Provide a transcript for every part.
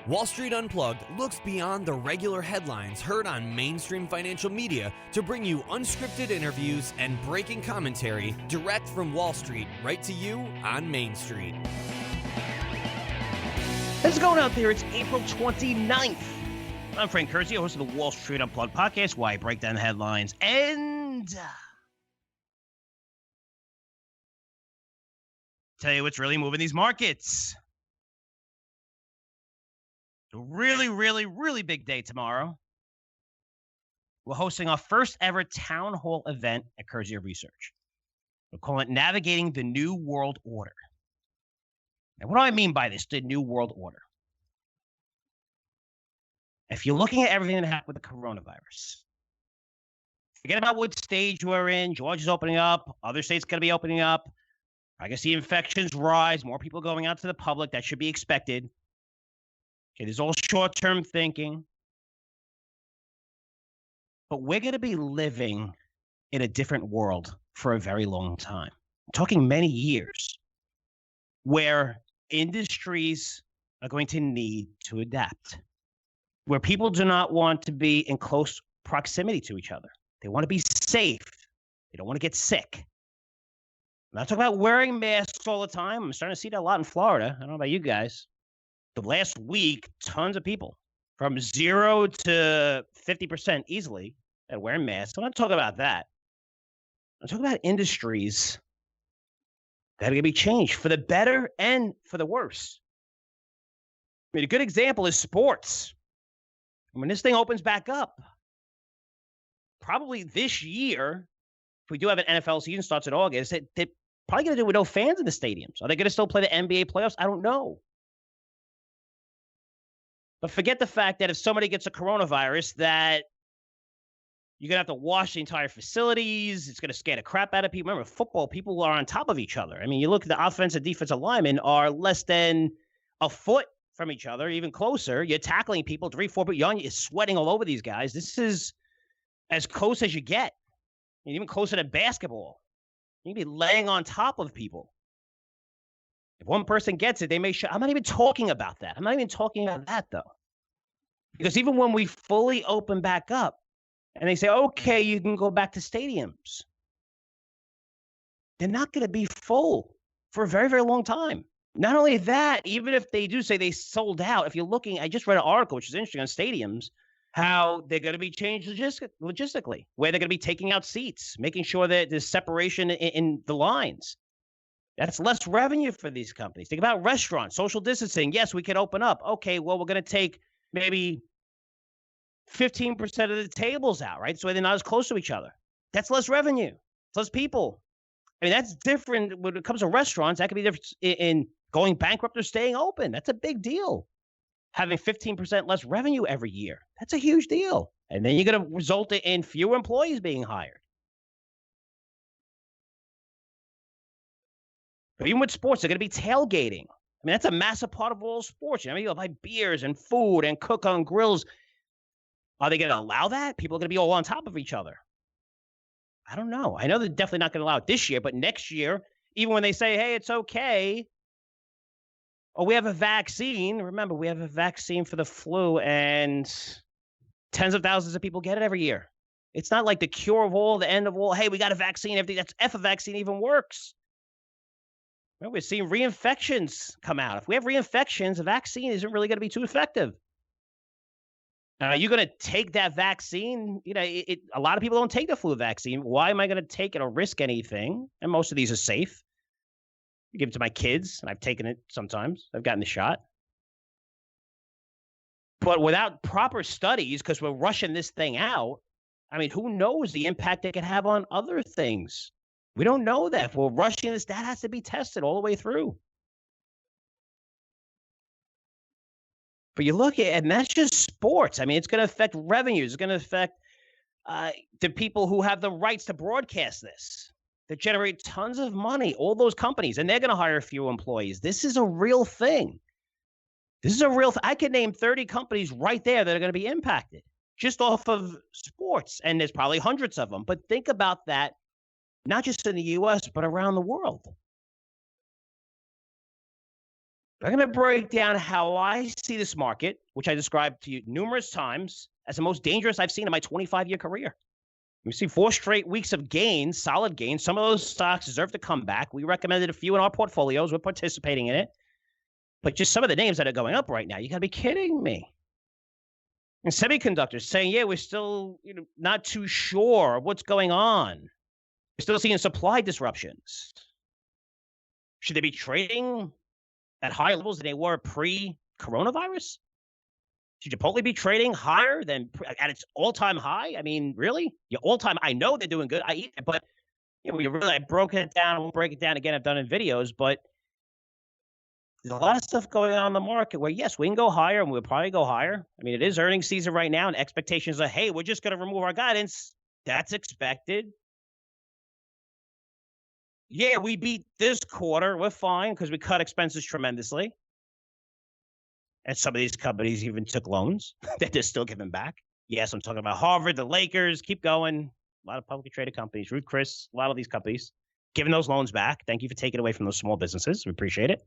Wall Street Unplugged looks beyond the regular headlines heard on mainstream financial media to bring you unscripted interviews and breaking commentary direct from Wall Street right to you on Main Street. How's it going out there? It's April 29th. I'm Frank Curzio, host of the Wall Street Unplugged podcast, where I break down the headlines and tell you what's really moving these markets. A really big day tomorrow. We're hosting our first ever town hall event at Curzio Research. We're calling it Navigating the New World Order. And what do I mean by this, the New World Order? If you're looking at everything that happened with the coronavirus, forget about what stage we're in. Georgia's opening up. Other states going to be opening up. I guess the infections rise. More people going out to the public. That should be expected. Okay, there's all short-term thinking. But we're going to be living in a different world for a very long time. I'm talking many years, where industries are going to need to adapt, where people do not want to be in close proximity to each other. They want to be safe. They don't want to get sick. I'm not talking about wearing masks all the time. I'm starting to see that a lot in Florida. I don't know about you guys. The last week, tons of people from 0 to 50% easily that wearing masks. I'm not talking about that. I'm talking about industries that are going to be changed for the better and for the worse. I mean, a good example is sports. When this thing opens back up, probably this year, if we do have an NFL season starts in August, they're probably going to do it with no fans in the stadiums. Are they going to still play the NBA playoffs? I don't know. But forget the fact that if somebody gets a coronavirus, that you're going to have to wash the entire facilities. It's going to scare the crap out of people. Remember, football, people are on top of each other. I mean, you look at the offensive and defensive linemen are less than a foot from each other, even closer. You're tackling people 3-4 feet young. You're sweating all over these guys. This is as close as you get. And even closer to basketball. You can be laying on top of people. If one person gets it, they may I'm not even talking about that. I'm not even talking about that, though. Because even when we fully open back up and they say, okay, you can go back to stadiums, they're not going to be full for a very long time. Not only that, even if they do say they sold out, if you're looking, I just read an article, which is interesting, on stadiums, how they're going to be changed logistically, where they're going to be taking out seats, making sure that there's separation in the lines. That's less revenue for these companies. Think about restaurants, social distancing. Yes, we can open up. Okay, well, we're going to take maybe 15% of the tables out, right? So they're not as close to each other. That's less revenue. It's less people. I mean, that's different when it comes to restaurants. That could be different in going bankrupt or staying open. That's a big deal. Having 15% less revenue every year. That's a huge deal. And then you're going to result in fewer employees being hired. But even with sports, they're going to be tailgating. I mean, that's a massive part of all sports. You know, you'll buy beers and food and cook on grills. Are they going to allow that? People are going to be all on top of each other. I don't know. I know they're definitely not going to allow it this year, but next year, even when they say, hey, it's okay, or we have a vaccine. Remember, we have a vaccine for the flu, and tens of thousands of people get it every year. It's not like the cure of all, the end of all. Hey, we got a vaccine. Everything that's F a vaccine even works. Well, we're seeing reinfections come out. If we have reinfections, a vaccine isn't really going to be too effective. Are you going to take that vaccine? You know, a lot of people don't take the flu vaccine. Why am I going to take it or risk anything? And most of these are safe. I give it to my kids, and I've taken it sometimes. I've gotten the shot. But without proper studies, because we're rushing this thing out, I mean, who knows the impact it could have on other things? We don't know that. If we're rushing this, that has to be tested all the way through. But you look at it, and that's just sports. I mean, it's going to affect revenues. It's going to affect the people who have the rights to broadcast this, that generate tons of money, all those companies, and they're going to hire a few employees. This is a real thing. This is a real thing. I could name 30 companies right there that are going to be impacted just off of sports, and there's probably hundreds of them. But think about that, not just in the U.S., but around the world. I'm going to break down how I see this market, which I described to you numerous times as the most dangerous I've seen in my 25-year career. We see 4 straight weeks of gains, solid gains. Some of those stocks deserve to come back. We recommended a few in our portfolios. We're participating in it. But just some of the names that are going up right now, you got to be kidding me. And semiconductors saying, yeah, we're still not too sure what's going on. We're still seeing supply disruptions. Should they be trading at higher levels than they were pre-coronavirus? Should Chipotle be trading higher than at its all-time high? I mean, really? Your all-time, I know they're doing good. I eat it, but I broke it down. I won't break it down again. I've done it in videos, but there's a lot of stuff going on in the market where, yes, we can go higher and we'll probably go higher. I mean, it is earnings season right now, and expectations are, hey, we're just going to remove our guidance. That's expected. Yeah, we beat this quarter. We're fine because we cut expenses tremendously. And some of these companies even took loans that they're still giving back. Yes, I'm talking about Harvard, the Lakers, keep going. A lot of publicly traded companies, Ruth Chris, a lot of these companies giving those loans back. Thank you for taking away from those small businesses. We appreciate it.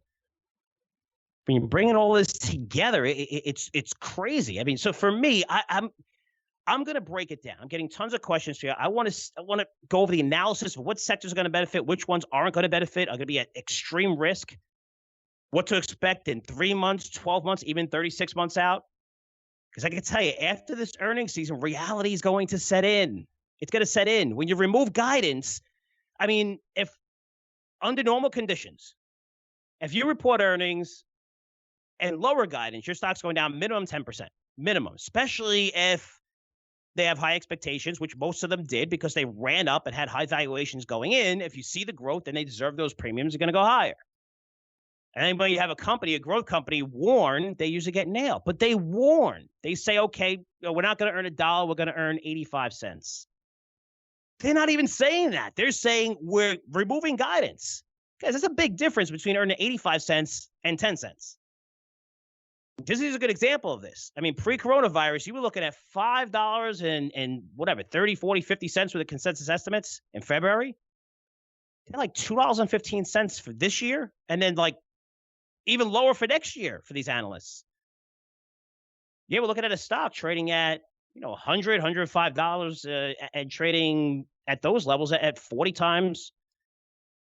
When you're bringing all this together, it's crazy. I mean, so for me, I'm going to break it down. I'm getting tons of questions here. I want to go over the analysis of what sectors are going to benefit, which ones aren't going to benefit, are going to be at extreme risk, what to expect in 3 months, 12 months, even 36 months out. Because I can tell you, after this earnings season, reality is going to set in. It's going to set in. When you remove guidance, I mean, if under normal conditions, if you report earnings and lower guidance, your stock's going down minimum 10%. Minimum, especially if they have high expectations, which most of them did because they ran up and had high valuations going in. If you see the growth and they deserve those premiums, they're going to go higher. And then when you have a company, a growth company, warn, they usually get nailed. But they warn. They say, okay, we're not going to earn $1. We're going to earn 85 cents. They're not even saying that. They're saying we're removing guidance. Guys, there's a big difference between earning 85 cents and 10 cents. Disney is a good example of this. I mean, pre-coronavirus, you were looking at $5 and whatever, 30, 40, 50 cents were the consensus estimates in February. They're like $2.15 for this year. And then like even lower for next year for these analysts. Yeah, we're looking at a stock trading at, $100, $105 and trading at those levels at 40 times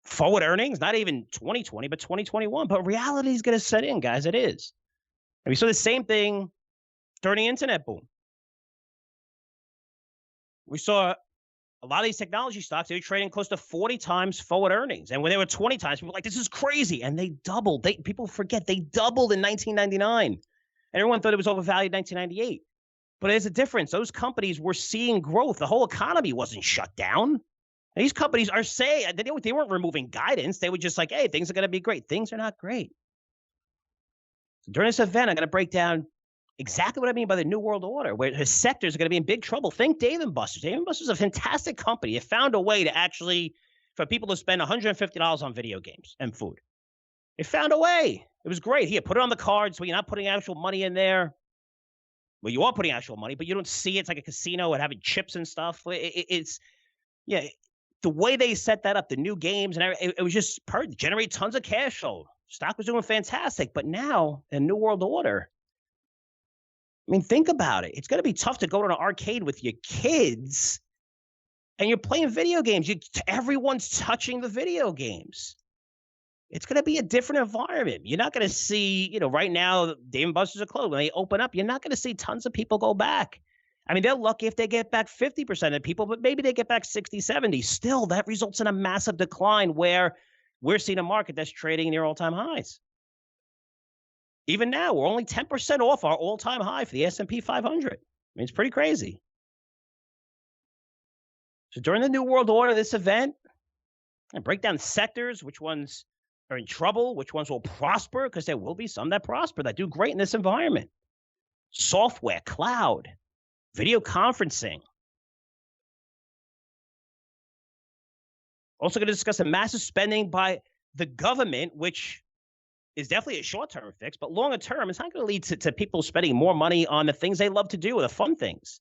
forward earnings, not even 2020, but 2021. But reality is going to set in, guys. It is. And we saw the same thing during the internet boom. We saw a lot of these technology stocks, they were trading close to 40 times forward earnings. And when they were 20 times, people were like, this is crazy. And they doubled. People forget they doubled in 1999. And everyone thought it was overvalued in 1998. But there's a difference. Those companies were seeing growth. The whole economy wasn't shut down. And these companies are saying, they weren't removing guidance. They were just like, hey, things are going to be great. Things are not great. So during this event, I'm going to break down exactly what I mean by the New World Order, where the sectors are going to be in big trouble. Think Dave & Buster's. Dave & Buster's is a fantastic company. It found a way to actually, for people to spend $150 on video games and food. It found a way. It was great. Here, put it on the card so you're not putting actual money in there. Well, you are putting actual money, but you don't see it. It's like a casino and having chips and stuff. It's the way they set that up, the new games and everything, it was just generate tons of cash flow. Stock was doing fantastic, but now in New World Order, I mean, think about it. It's going to be tough to go to an arcade with your kids and you're playing video games. Everyone's touching the video games. It's going to be a different environment. You're not going to see, right now, Dave & Buster's are closed. When they open up, you're not going to see tons of people go back. I mean, they're lucky if they get back 50% of people, but maybe they get back 60, 70. Still, that results in a massive decline where we're seeing a market that's trading near all-time highs. Even now, we're only 10% off our all-time high for the S&P 500. I mean, it's pretty crazy. So during the New World Order, this event, I break down sectors, which ones are in trouble, which ones will prosper, because there will be some that prosper, that do great in this environment. Software, cloud, video conferencing. Also going to discuss the massive spending by the government, which is definitely a short-term fix, but longer term, it's not going to lead to people spending more money on the things they love to do, the fun things.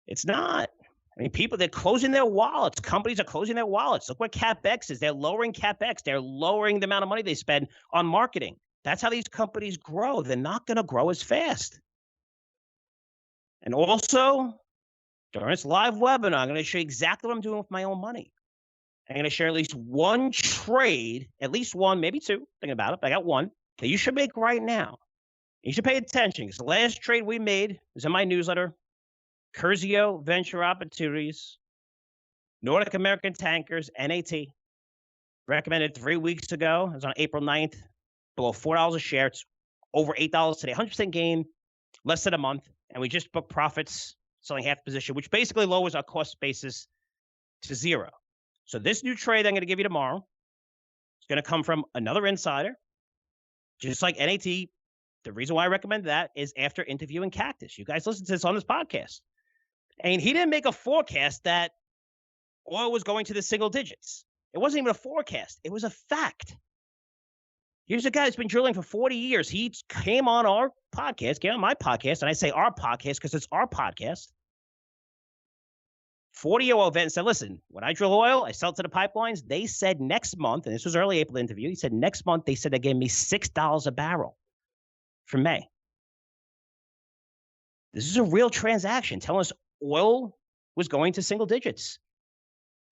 It's not. I mean, they're closing their wallets. Companies are closing their wallets. Look what CapEx is. They're lowering CapEx. They're lowering the amount of money they spend on marketing. That's how these companies grow. They're not going to grow as fast. And also, during this live webinar, I'm going to show you exactly what I'm doing with my own money. I'm going to share at least one trade, at least one, maybe two, thinking about it, but I got one that you should make right now. You should pay attention because the last trade we made is in my newsletter, Curzio Venture Opportunities, Nordic American Tankers, NAT. Recommended 3 weeks ago. It was on April 9th, below $4 a share. It's over $8 today, 100% gain, less than a month. And we just booked profits, selling half the position, which basically lowers our cost basis to zero. So this new trade I'm going to give you tomorrow is going to come from another insider, just like NAT. The reason why I recommend that is after interviewing Cactus. You guys listen to this on this podcast. And he didn't make a forecast that oil was going to the single digits. It wasn't even a forecast. It was a fact. Here's a guy that's been drilling for 40 years. He came on our podcast, came on my podcast, and I say our podcast because it's our podcast. 40-year event and said, listen, when I drill oil, I sell it to the pipelines. They said next month, and this was early April interview, he said next month they said they gave me $6 a barrel for May. This is a real transaction telling us oil was going to single digits.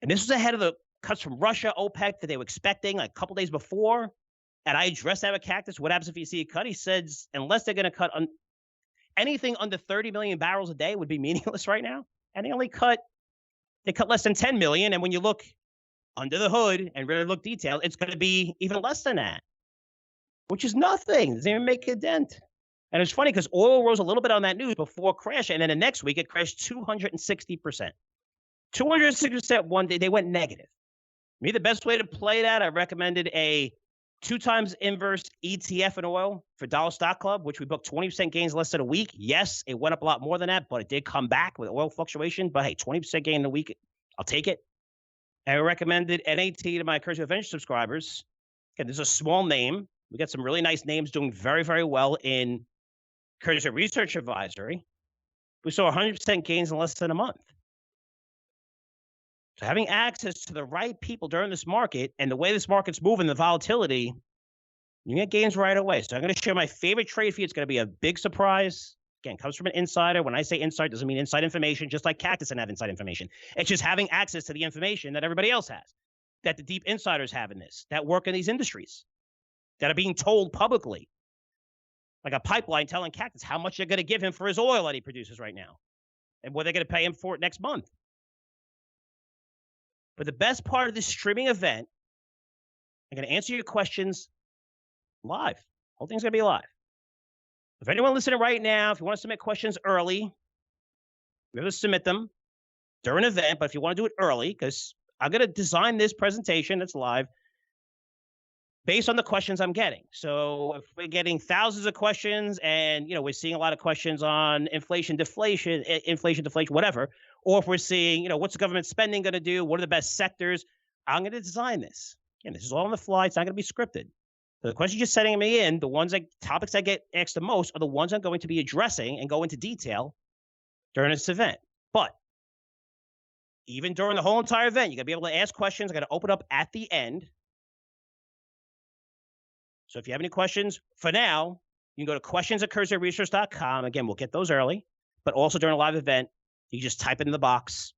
And this was ahead of the cuts from Russia, OPEC that they were expecting like a couple days before. And I addressed that with Cactus. What happens if you see a cut? He says, unless they're going to cut anything under 30 million barrels a day would be meaningless right now. And they cut less than 10 million. And when you look under the hood and really look detailed, it's going to be even less than that, which is nothing. It doesn't even make a dent. And it's funny because oil rose a little bit on that news before crash. And then the next week it crashed 260%. 260% one day. They went negative. Me, the best way to play that, I recommended a 2x inverse ETF in oil for Dollar Stock Club, which we booked 20% gains less than a week. Yes, it went up a lot more than that, but it did come back with oil fluctuation. But hey, 20% gain in a week, I'll take it. And I recommended NAT to my Curzio Venture subscribers. Again, there's a small name. We got some really nice names doing very, very well in Curzio Research Advisory. We saw 100% gains in less than a month. So having access to the right people during this market and the way this market's moving, the volatility, you get gains right away. So I'm going to share my favorite trade for you. It's going to be a big surprise. Again, comes from an insider. When I say insider, it doesn't mean inside information, just like Cactus and have inside information. It's just having access to the information that everybody else has, that the deep insiders have in this, that work in these industries, that are being told publicly, like a pipeline telling Cactus how much they're going to give him for his oil that he produces right now and what they're going to pay him for it next month. But the best part of this streaming event, I'm going to answer your questions live. The whole thing's going to be live. If anyone listening right now, if you want to submit questions early, you're able to submit them during an event. But if you want to do it early, because I'm going to design this presentation that's live based on the questions I'm getting. So if we're getting thousands of questions and, we're seeing a lot of questions on inflation, deflation, whatever, or if we're seeing, what's the government spending going to do? What are the best sectors? I'm going to design this. Again, this is all on the fly. It's not going to be scripted. So the questions you're sending me in, topics I get asked the most are the ones I'm going to be addressing and go into detail during this event. But even during the whole entire event, you're going to be able to ask questions. I'm going to open up at the end. So if you have any questions, for now, you can go to questions@curzioresearch.com. Again, we'll get those early, but also during a live event, you just type it in the box.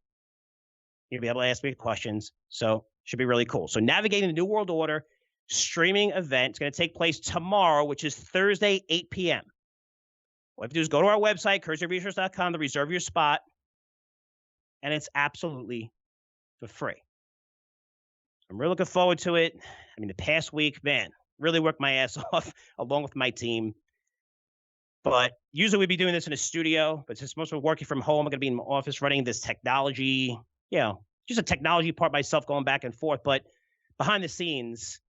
You'll be able to ask me questions. So it should be really cool. So navigating the New World Order streaming event is going to take place tomorrow, which is Thursday, 8 p.m. What you have to do is go to our website, curzioresearch.com, to reserve your spot. And it's absolutely for free. I'm really looking forward to it. I mean, the past week, man, really worked my ass off along with my team. But usually we'd be doing this in a studio, but since most of us are working from home, I'm going to be in my office running this technology, just a technology part myself going back and forth. But behind the scenes,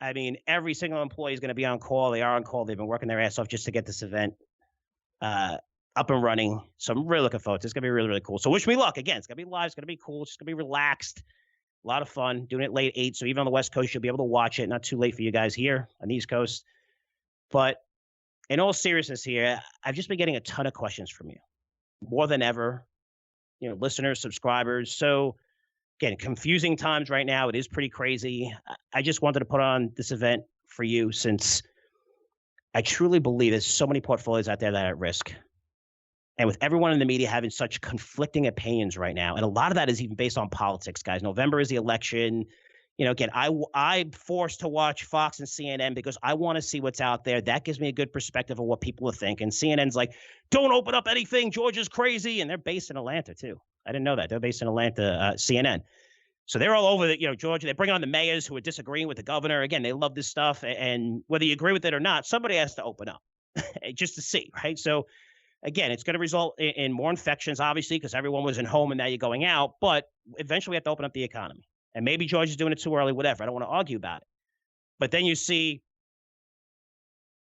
I mean, every single employee is going to be on call. They are on call. They've been working their ass off just to get this event up and running. So I'm really looking forward to it. It's going to be really, really cool. So wish me luck. Again, it's going to be live. It's going to be cool. It's going to be relaxed. A lot of fun. Doing it late 8. So even on the West Coast, you'll be able to watch it. Not too late for you guys here on the East Coast. But in all seriousness here, I've just been getting a ton of questions from you. More than ever. Listeners, subscribers. So again, confusing times right now. It is pretty crazy. I just wanted to put on this event for you, since I truly believe there's so many portfolios out there that are at risk. And with everyone in the media having such conflicting opinions right now, and a lot of that is even based on politics, guys. November is the election. Again, I'm forced to watch Fox and CNN because I want to see what's out there. That gives me a good perspective of what people are thinking. CNN's like, don't open up anything. Georgia's crazy. And they're based in Atlanta, too. I didn't know that. They're based in Atlanta, CNN. So they're all over Georgia. They bring on the mayors who are disagreeing with the governor. Again, they love this stuff. And whether you agree with it or not, somebody has to open up just to see, right? So, again, it's going to result in more infections, obviously, because everyone was in home and now you're going out. But eventually we have to open up the economy. And maybe Georgia's doing it too early, whatever. I don't want to argue about it. But then you see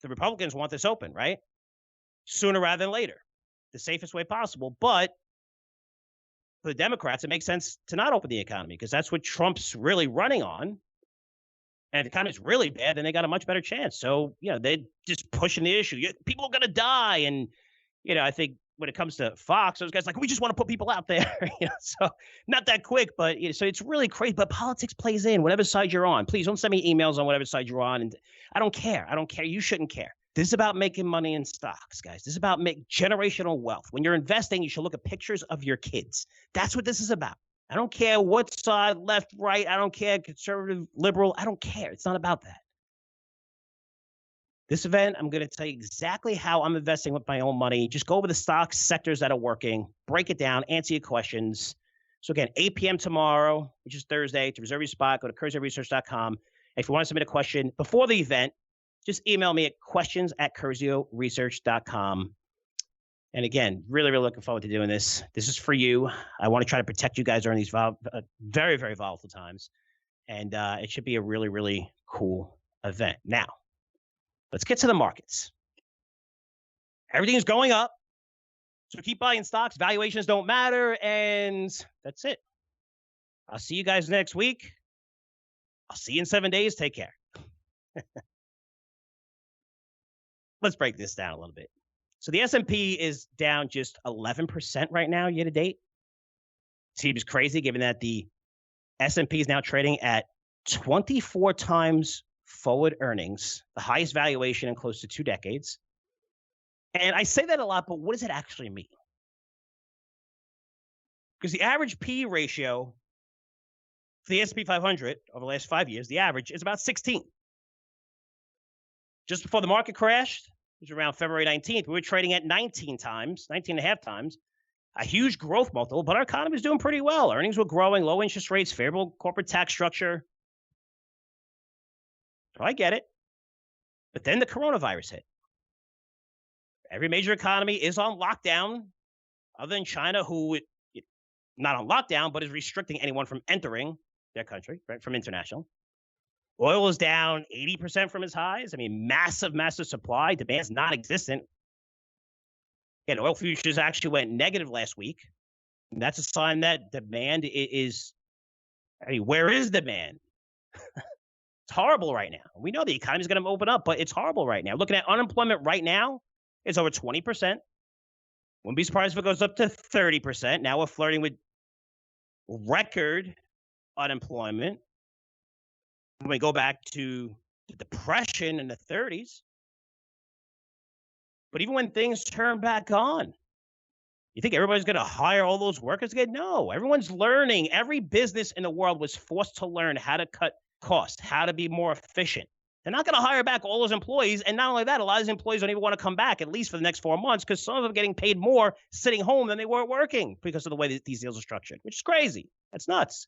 the Republicans want this open, right? Sooner rather than later, the safest way possible. But for the Democrats, it makes sense to not open the economy because that's what Trump's really running on. And if the economy's really bad, then they got a much better chance. So, they're just pushing the issue. People are going to die. And, I think when it comes to Fox, those guys like, we just want to put people out there. So not that quick, but so it's really crazy. But politics plays in whatever side you're on. Please don't send me emails on whatever side you're on. And I don't care. I don't care. You shouldn't care. This is about making money in stocks, guys. This is about generational wealth. When you're investing, you should look at pictures of your kids. That's what this is about. I don't care what side, left, right. I don't care, conservative, liberal. I don't care. It's not about that. This event, I'm going to tell you exactly how I'm investing with my own money. Just go over the stocks, sectors that are working, break it down, answer your questions. So again, 8 p.m. tomorrow, which is Thursday. To reserve your spot, go to CurzioResearch.com. If you want to submit a question before the event, just email me at questions@CurzioResearch.com. And again, really, really looking forward to doing this. This is for you. I want to try to protect you guys during these very, very volatile times. And it should be a really, really cool event. Now, let's get to the markets. Everything's going up. So keep buying stocks. Valuations don't matter. And that's it. I'll see you guys next week. I'll see you in 7 days. Take care. Let's break this down a little bit. So the S&P is down just 11% right now, year to date. Seems crazy given that the S&P is now trading at 24 times forward earnings, the highest valuation in close to 2 decades. And I say that a lot, but what does it actually mean? Because the average P ratio for the S&P 500 over the last 5 years, the average is about 16. Just before the market crashed, which was around February 19th, we were trading at 19 and a half times, a huge growth multiple, but our economy is doing pretty well. Earnings were growing, low interest rates, favorable corporate tax structure. So I get it. But then the coronavirus hit. Every major economy is on lockdown, other than China, who not on lockdown, but is restricting anyone from entering their country, right, from international. Oil is down 80% from its highs. I mean, massive, massive supply. Demand's non-existent. And oil futures actually went negative last week. And that's a sign that demand is, where is demand? It's horrible right now. We know the economy is going to open up, but it's horrible right now. Looking at unemployment right now, it's over 20%. Wouldn't be surprised if it goes up to 30%. Now we're flirting with record unemployment. When we go back to the Depression in the 30s. But even when things turn back on, you think everybody's going to hire all those workers again? No, everyone's learning. Every business in the world was forced to learn how to cut costs, how to be more efficient. They're not going to hire back all those employees. And not only that, a lot of these employees don't even want to come back, at least for the next 4 months, because some of them are getting paid more sitting home than they were working because of the way that these deals are structured, which is crazy. That's nuts.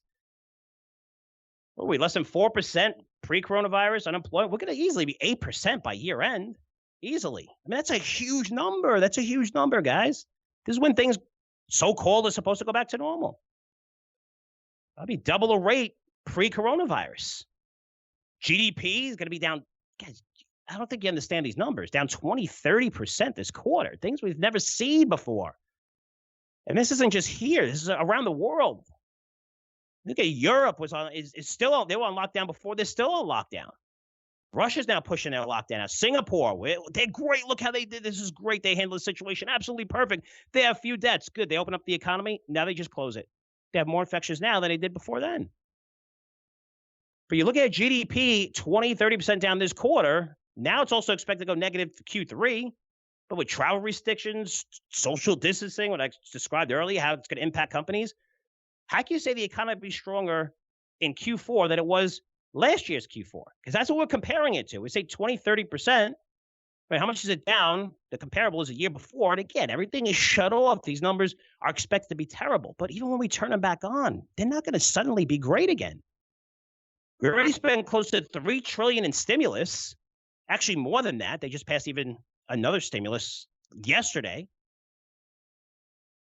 What are we, less than 4% pre-coronavirus unemployment? We're going to easily be 8% by year end. Easily. I mean, that's a huge number. That's a huge number, guys. This is when things so-called are supposed to go back to normal. That'll be double the rate pre-coronavirus. GDP is going to be down. Guys, I don't think you understand these numbers. Down 20, 30% this quarter. Things we've never seen before. And this isn't just here. This is around the world. Look at Europe is still on. They were on lockdown before. They're still on lockdown. Russia's now pushing their lockdown out. Singapore, they're great. Look how they did. This is great. They handled the situation absolutely perfect. They have few debts. Good. They open up the economy. Now they just close it. They have more infections now than they did before then. But you look at GDP, 20, 30% down this quarter. Now it's also expected to go negative for Q3. But with travel restrictions, social distancing, what I described earlier, how it's going to impact companies, how can you say the economy will be stronger in Q4 than it was last year's Q4? Because that's what we're comparing it to. We say 20, 30%. Right? How much is it down? The comparable is a year before. And again, everything is shut off. These numbers are expected to be terrible. But even when we turn them back on, they're not going to suddenly be great again. We already spent close to $3 trillion in stimulus. Actually, more than that. They just passed even another stimulus yesterday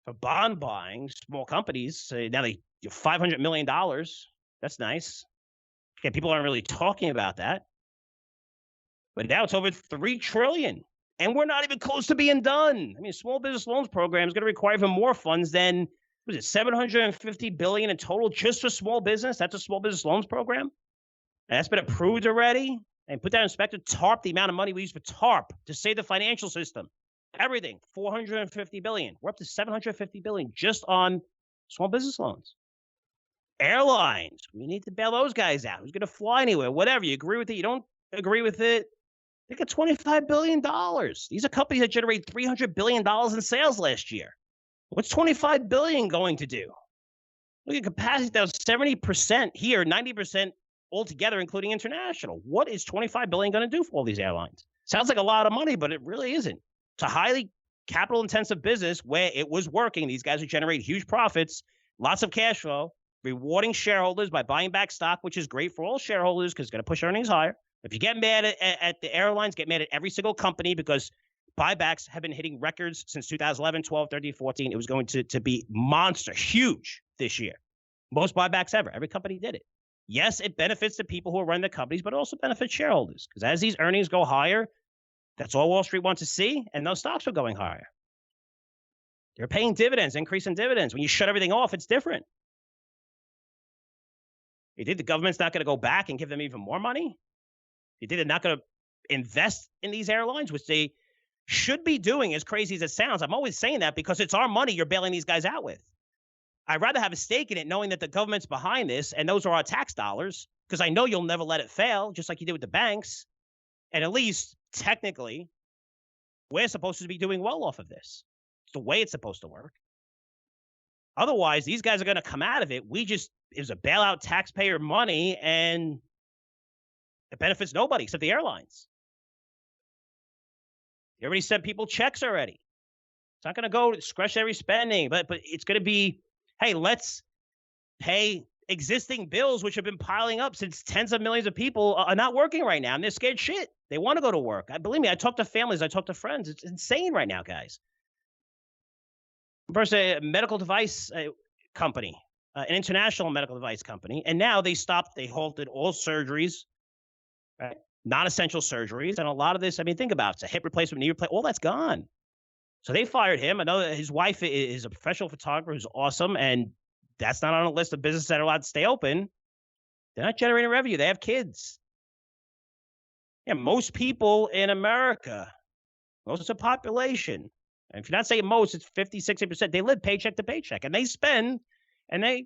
for bond buying, small companies. Now they $500 million. That's nice. Okay, people aren't really talking about that. But now it's over $3 trillion. And we're not even close to being done. I mean, small business loans program is going to require even more funds than, was it $750 billion in total just for small business? That's a small business loans program. And that's been approved already. And put that in perspective, TARP, the amount of money we use for TARP to save the financial system. Everything, $450 billion. We're up to $750 billion just on small business loans. Airlines, we need to bail those guys out. Who's going to fly anywhere? Whatever. You agree with it, you don't agree with it. They got $25 billion. These are companies that generate $300 billion in sales last year. What's $25 billion going to do? Look at capacity down 70% here, 90% altogether, including international. What is $25 billion going to do for all these airlines? Sounds like a lot of money, but it really isn't. It's a highly capital-intensive business where it was working. These guys would generate huge profits, lots of cash flow, rewarding shareholders by buying back stock, which is great for all shareholders because it's going to push earnings higher. If you get mad at the airlines, get mad at every single company because buybacks have been hitting records since 2011, 12, 13, 14. It was going to be monster, huge this year. Most buybacks ever. Every company did it. Yes, it benefits the people who are running the companies, but it also benefits shareholders because as these earnings go higher, that's all Wall Street wants to see, and those stocks are going higher. They're paying dividends, increasing dividends. When you shut everything off, it's different. You think the government's not going to go back and give them even more money? You think they're not going to invest in these airlines, which they should be doing, as crazy as it sounds? I'm always saying that because it's our money you're bailing these guys out with. I'd rather have a stake in it knowing that the government's behind this, and those are our tax dollars, because I know you'll never let it fail, just like you did with the banks. And at least, technically, we're supposed to be doing well off of this. It's the way it's supposed to work. Otherwise, these guys are going to come out of it. It was a bailout taxpayer money, and it benefits nobody except the airlines. You already sent people checks already. It's not going to go to discretionary spending, but it's going to be, hey, let's pay existing bills, which have been piling up since tens of millions of people are not working right now, and they're scared shit. They want to go to work. Believe me, I talk to families. I talk to friends. It's insane right now, guys. First, a medical device company, an international medical device company, and now they halted all surgeries, right? Non-essential surgeries, and a lot of this, I mean, think about it. It's a hip replacement, knee replacement, all that's gone. So they fired him. His wife is a professional photographer who's awesome, and that's not on a list of businesses that are allowed to stay open. They're not generating revenue. They have kids. Yeah, most people in America, most of the population, and if you're not saying most, it's 50, 60%, they live paycheck to paycheck, and they spend, and they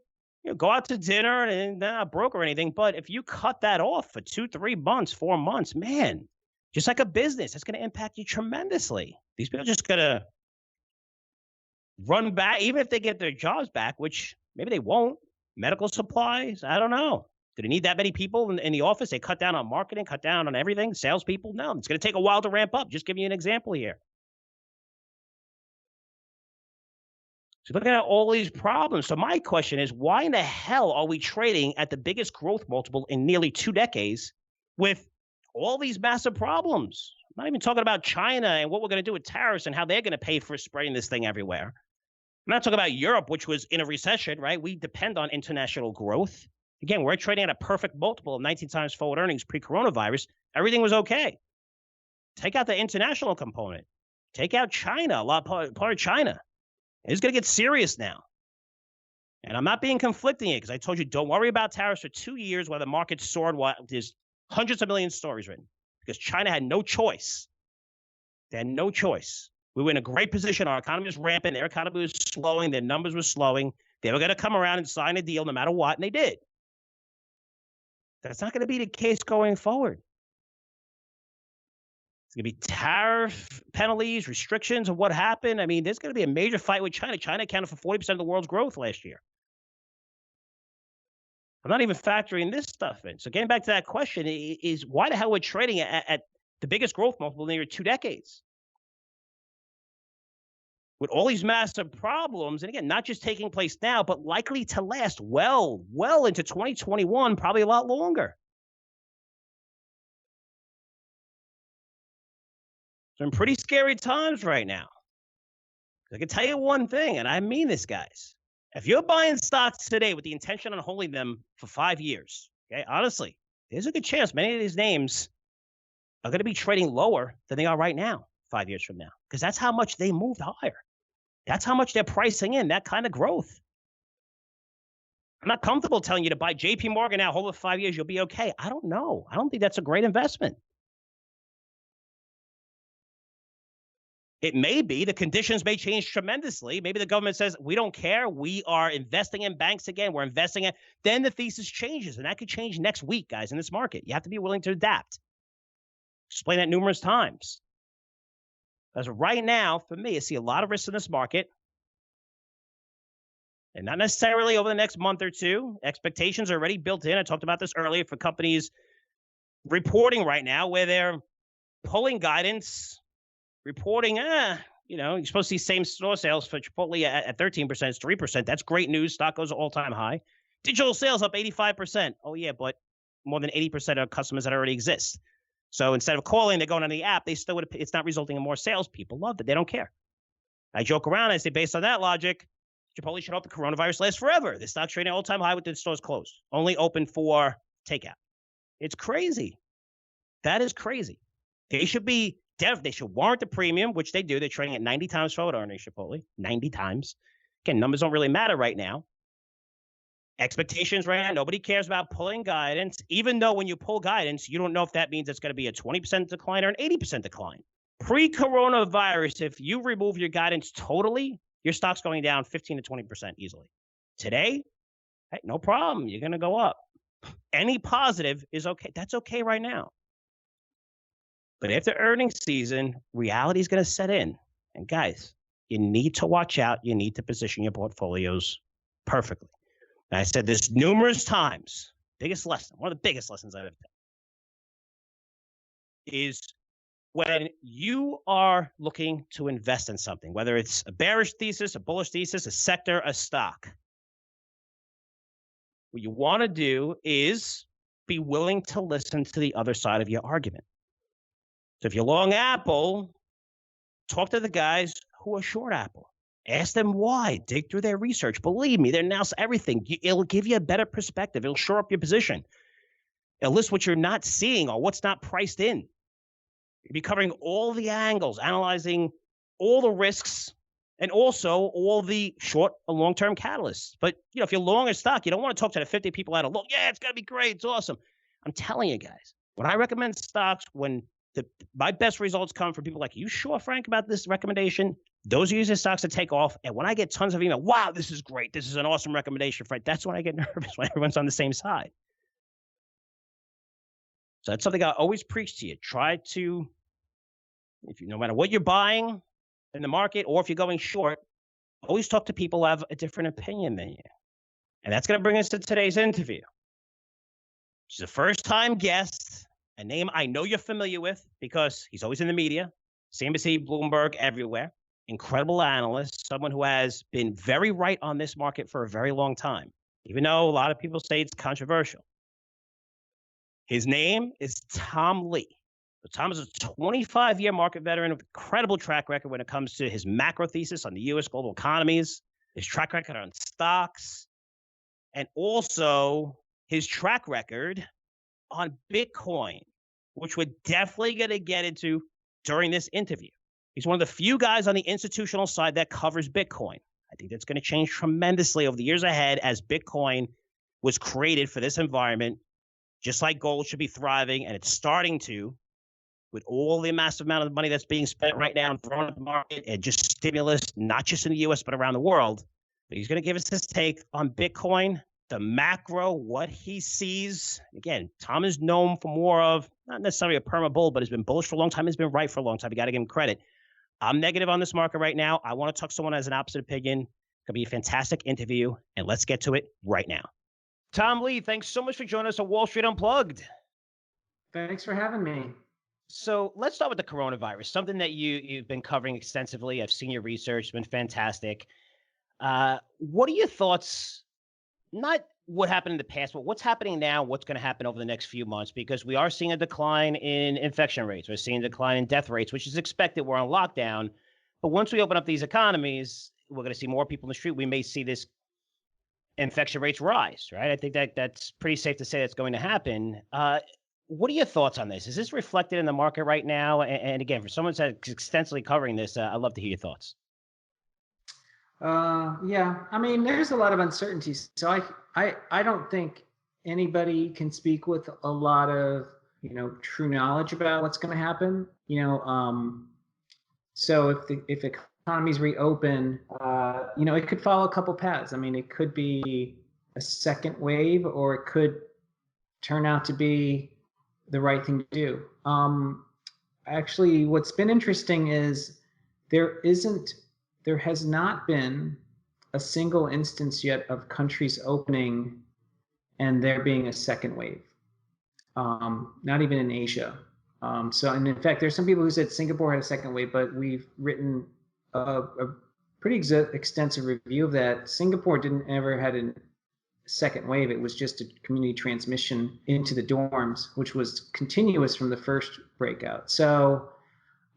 go out to dinner, and they're not broke or anything. But if you cut that off for 2, 3 months, 4 months, man, just like a business, it's going to impact you tremendously. These people are just going to run back, even if they get their jobs back, which maybe they won't. Medical supplies, I don't know. Do they need that many people in the office? They cut down on marketing, cut down on everything. Salespeople, no. It's going to take a while to ramp up. Just giving you an example here. So looking at all these problems. So my question is, why in the hell are we trading at the biggest growth multiple in nearly 2 decades with all these massive problems? I'm not even talking about China and what we're going to do with tariffs and how they're going to pay for spreading this thing everywhere. I'm not talking about Europe, which was in a recession, right? We depend on international growth. Again, we're trading at a perfect multiple of 19 times forward earnings pre-coronavirus. Everything was okay. Take out the international component. Take out China, part of China. It's going to get serious now. And I'm not being conflicting here because I told you don't worry about tariffs for 2 years while the market soared. There's hundreds of millions of stories written because China had no choice. They had no choice. We were in a great position. Our economy was rampant. Their economy was slowing. Their numbers were slowing. They were going to come around and sign a deal no matter what, and they did. That's not going to be the case going forward. It's going to be tariff penalties, restrictions of what happened. I mean, there's going to be a major fight with China. China accounted for 40% of the world's growth last year. I'm not even factoring this stuff in. So getting back to that question is why the hell we're trading at the biggest growth multiple in near 2 decades? With all these massive problems, and again, not just taking place now, but likely to last well into 2021, probably a lot longer. So in pretty scary times right now. I can tell you one thing, and I mean this, guys. If you're buying stocks today with the intention on holding them for 5 years, okay, honestly, there's a good chance many of these names are going to be trading lower than they are right now 5 years from now, because that's how much they moved higher. That's how much they're pricing in that kind of growth. I'm not comfortable telling you to buy JP Morgan now, hold it 5 years, you'll be okay. I don't know. I don't think that's a great investment. It may be. The conditions may change tremendously. Maybe the government says, we don't care. We are investing in banks again. We're investing in. Then the thesis changes, and that could change next week, guys, in this market. You have to be willing to adapt. Explain that numerous times. Because right now, for me, I see a lot of risk in this market. And not necessarily over the next month or two. Expectations are already built in. I talked about this earlier for companies reporting right now where they're pulling guidance, reporting, you're supposed to see same store sales for Chipotle at 13%, it's 3%. That's great news. Stock goes all-time high. Digital sales up 85%. Oh, yeah, but more than 80% of customers that already exist. So instead of calling, they're going on the app. They still would. It's not resulting in more sales. People love it. They don't care. I joke around. I say, based on that logic, Chipotle should hope the coronavirus lasts forever. The stock's trading all-time high with the stores closed, only open for takeout. It's crazy. That is crazy. They should be they should warrant the premium, which they do. They're trading at 90 times forward earnings, Chipotle. 90 times. Again, numbers don't really matter right now. Expectations right now, nobody cares about pulling guidance, even though when you pull guidance, you don't know if that means it's going to be a 20% decline or an 80% decline. Pre-coronavirus, if you remove your guidance totally, your stock's going down 15 to 20% easily. Today, hey, no problem. You're going to go up. Any positive is okay. That's okay right now. But after earnings season, reality is going to set in. And guys, you need to watch out. You need to position your portfolios perfectly. And I said this numerous times. Biggest lesson, one of the biggest lessons I've ever had, is when you are looking to invest in something, whether it's a bearish thesis, a bullish thesis, a sector, a stock, what you want to do is be willing to listen to the other side of your argument. So if you're long Apple, talk to the guys who are short Apple. Ask them why. Dig through their research. Believe me, they announce everything. It'll give you a better perspective. It'll shore up your position. It'll list what you're not seeing or what's not priced in. You'll be covering all the angles, analyzing all the risks, and also all the short and long-term catalysts. But if you're long a stock, you don't want to talk to the 50 people that are long. Yeah, it's going to be great. It's awesome. I'm telling you guys, when I recommend stocks, when my best results come from people like, you sure, Frank, about this recommendation? Those are usually stocks that take off. And when I get tons of email, wow, this is great. This is an awesome recommendation, Frank. That's when I get nervous, when everyone's on the same side. So that's something I always preach to you. Try to, no matter what you're buying in the market, or if you're going short, always talk to people who have a different opinion than you. And that's going to bring us to today's interview. She's a first-time guest, a name I know you're familiar with because he's always in the media, CNBC, Bloomberg, everywhere. Incredible analyst, someone who has been very right on this market for a very long time, even though a lot of people say it's controversial. His name is Tom Lee. So Tom is a 25-year market veteran with incredible track record when it comes to his macro thesis on the U.S. global economies, his track record on stocks, and also his track record on Bitcoin, which we're definitely going to get into during this interview. He's one of the few guys on the institutional side that covers Bitcoin. I think that's going to change tremendously over the years ahead as Bitcoin was created for this environment, just like gold should be thriving, and it's starting to, with all the massive amount of money that's being spent right now and thrown at the market and just stimulus, not just in the U.S., but around the world. But he's going to give us his take on Bitcoin the macro, what he sees. Again, Tom is known for more of not necessarily a perma bull, but has been bullish for a long time, has been right for a long time. You got to give him credit. I'm negative on this market right now. I want to talk to someone who has an opposite opinion. Could be a fantastic interview, and let's get to it right now. Tom Lee, thanks so much for joining us on Wall Street Unplugged. Thanks for having me. So let's start with the coronavirus, something that you've been covering extensively. I've seen your research; it's been fantastic. What are your thoughts? Not what happened in the past, but what's happening now, what's going to happen over the next few months, because we are seeing a decline in infection rates. We're seeing a decline in death rates, which is expected. We're on lockdown. But once we open up these economies, we're going to see more people in the street. We may see this infection rates rise, right? I think that's pretty safe to say that's going to happen. What are your thoughts on this? Is this reflected in the market right now? And again, for someone that's extensively covering this, I'd love to hear your thoughts. Yeah, I mean, there's a lot of uncertainties. So I don't think anybody can speak with a lot of, true knowledge about what's going to happen. So if economies reopen, it could follow a couple paths. I mean, it could be a second wave, or it could turn out to be the right thing to do. Actually, what's been interesting is there has not been a single instance yet of countries opening and there being a second wave, not even in Asia. And in fact, there's some people who said Singapore had a second wave, but we've written a pretty extensive review of that. Singapore didn't ever had a second wave. It was just a community transmission into the dorms, which was continuous from the first breakout. So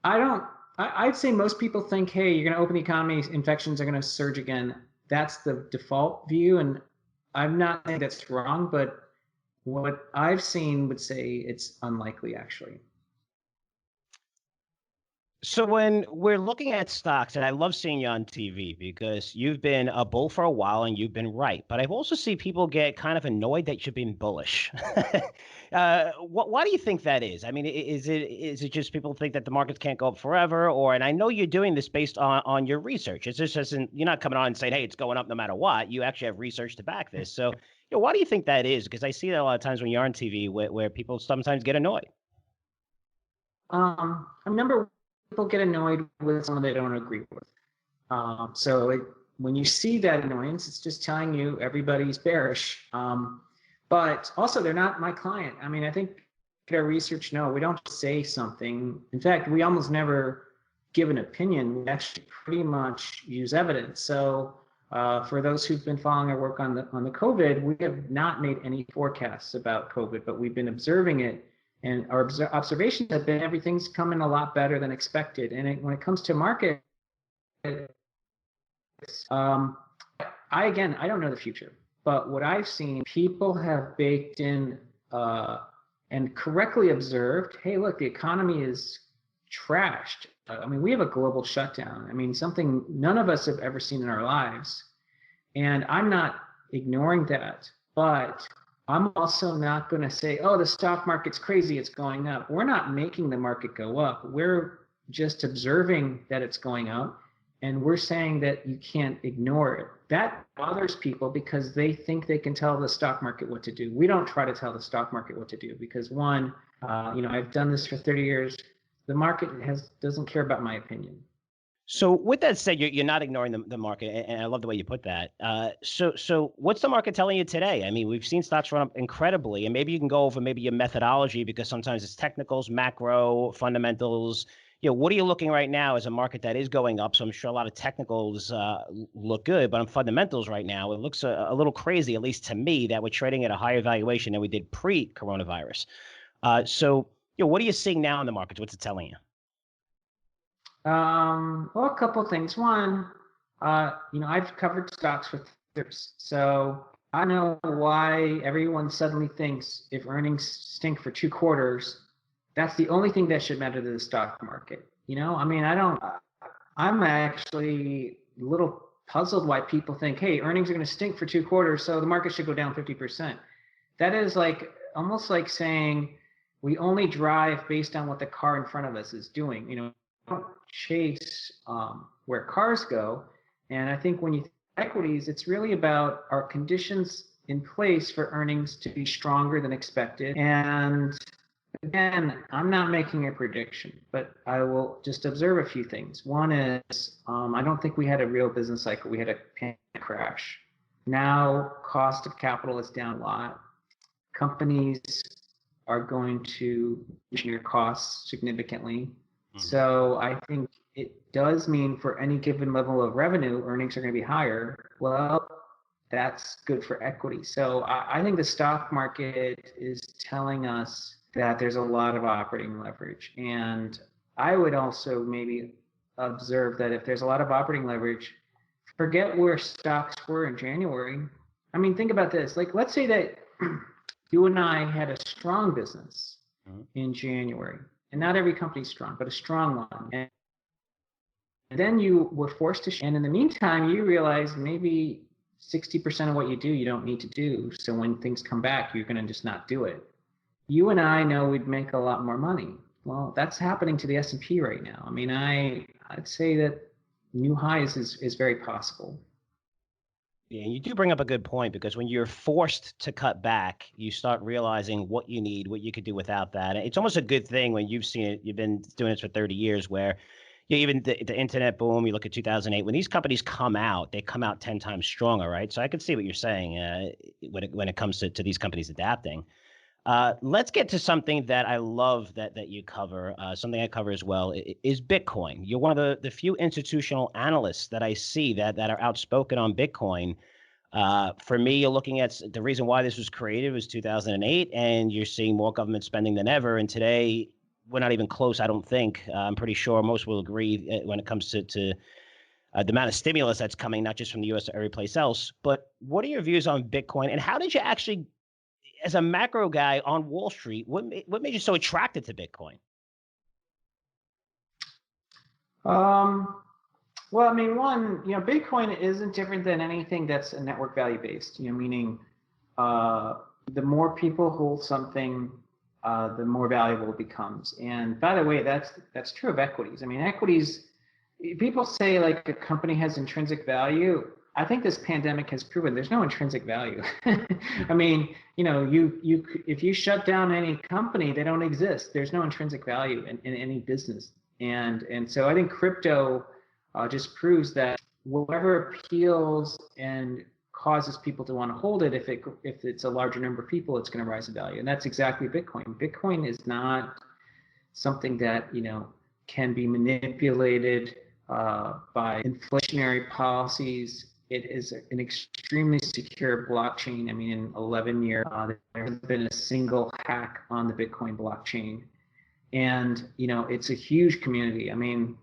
I'd say most people think, hey, you're going to open the economy, infections are going to surge again. That's the default view. And I'm not saying that's wrong, but what I've seen would say it's unlikely, actually. So when we're looking at stocks, and I love seeing you on TV because you've been a bull for a while and you've been right, but I've also seen people get kind of annoyed that you've been bullish. Why do you think that is? I mean, is it just people think that the markets can't go up forever? And I know you're doing this based on your research. It's just you're not coming on and saying, hey, it's going up no matter what. You actually have research to back this. So why do you think that is? Because I see that a lot of times when you're on TV where people sometimes get annoyed. I remember people get annoyed with someone they don't agree with. When you see that annoyance, it's just telling you everybody's bearish. But also, they're not my client. I mean, I think our research, no, we don't say something. In fact, we almost never give an opinion. We actually pretty much use evidence. So for those who've been following our work on the COVID, we have not made any forecasts about COVID, but we've been observing it. And our observations have been everything's coming a lot better than expected. And when it comes to market, I don't know the future, but what I've seen, people have baked in and correctly observed, hey, look, the economy is trashed. I mean, we have a global shutdown. I mean, something none of us have ever seen in our lives. And I'm not ignoring that, but I'm also not going to say, oh, the stock market's crazy, it's going up. We're not making the market go up. We're just observing that it's going up, and we're saying that you can't ignore it. That bothers people because they think they can tell the stock market what to do. We don't try to tell the stock market what to do because, one, I've done this for 30 years. The market doesn't care about my opinion. So with that said, you're not ignoring the market, and I love the way you put that. So what's the market telling you today? I mean, we've seen stocks run up incredibly, and maybe you can go over maybe your methodology because sometimes it's technicals, macro, fundamentals. What are you looking right now as a market that is going up? So I'm sure a lot of technicals look good, but on fundamentals right now, it looks a little crazy, at least to me, that we're trading at a higher valuation than we did pre-coronavirus. So what are you seeing now in the markets? What's it telling you? Well, a couple of things. One, I've covered stocks for years, so I know why everyone suddenly thinks if earnings stink for 2 quarters, that's the only thing that should matter to the stock market. I mean, I'm actually a little puzzled why people think, hey, earnings are going to stink for 2 quarters, so the market should go down 50%. That is almost like saying we only drive based on what the car in front of us is doing. Don't chase where cars go. And I think when you think equities, it's really about our conditions in place for earnings to be stronger than expected. And again, I'm not making a prediction, but I will just observe a few things. One is I don't think we had a real business cycle. We had a pandemic crash. Now, cost of capital is down a lot. Companies are going to reduce their costs significantly. So I think it does mean for any given level of revenue, earnings are going to be higher. Well, that's good for equity. So I think the stock market is telling us that there's a lot of operating leverage. And I would also maybe observe that if there's a lot of operating leverage, forget where stocks were in January. I mean, think about this. Like, let's say that you and I had a strong business in January, and not every company's strong, but a strong one. And then you were forced to, and in the meantime, you realize maybe 60% of what you do, you don't need to do. So when things come back, you're going to just not do it. You and I know we'd make a lot more money. Well, that's happening to the S&P right now. I mean, I'd say that new highs is very possible. Yeah, you do bring up a good point, because when you're forced to cut back, you start realizing what you need, what you could do without that. It's almost a good thing when you've seen it. You've been doing this for 30 years, where even the internet boom, you look at 2008, when these companies come out, they come out 10 times stronger, right? So I can see what you're saying when it comes to these companies adapting. Let's get to something that I love that you cover, something I cover as well, is Bitcoin. You're one of the few institutional analysts that I see that are outspoken on Bitcoin. For me, you're looking at the reason why this was created was 2008, and you're seeing more government spending than ever. And today, we're not even close, I don't think. I'm pretty sure most will agree when it comes to the amount of stimulus that's coming, not just from the U.S. to every place else. But what are your views on Bitcoin, and how did you actually, as a macro guy on Wall Street, what made you so attracted to Bitcoin? Well, I mean, one, Bitcoin isn't different than anything that's a network value based, meaning the more people hold something, the more valuable it becomes. And by the way, that's true of equities. I mean, equities, people say like a company has intrinsic value. I think this pandemic has proven there's no intrinsic value. I mean, if you shut down any company, they don't exist. There's no intrinsic value in any business. And so I think crypto just proves that whatever appeals and causes people to want to hold it, if it's a larger number of people, it's going to rise in value. And that's exactly Bitcoin. Bitcoin is not something that can be manipulated by inflationary policies. It is an extremely secure blockchain. I mean, in 11 years, there hasn't been a single hack on the Bitcoin blockchain. And, it's a huge community. I mean,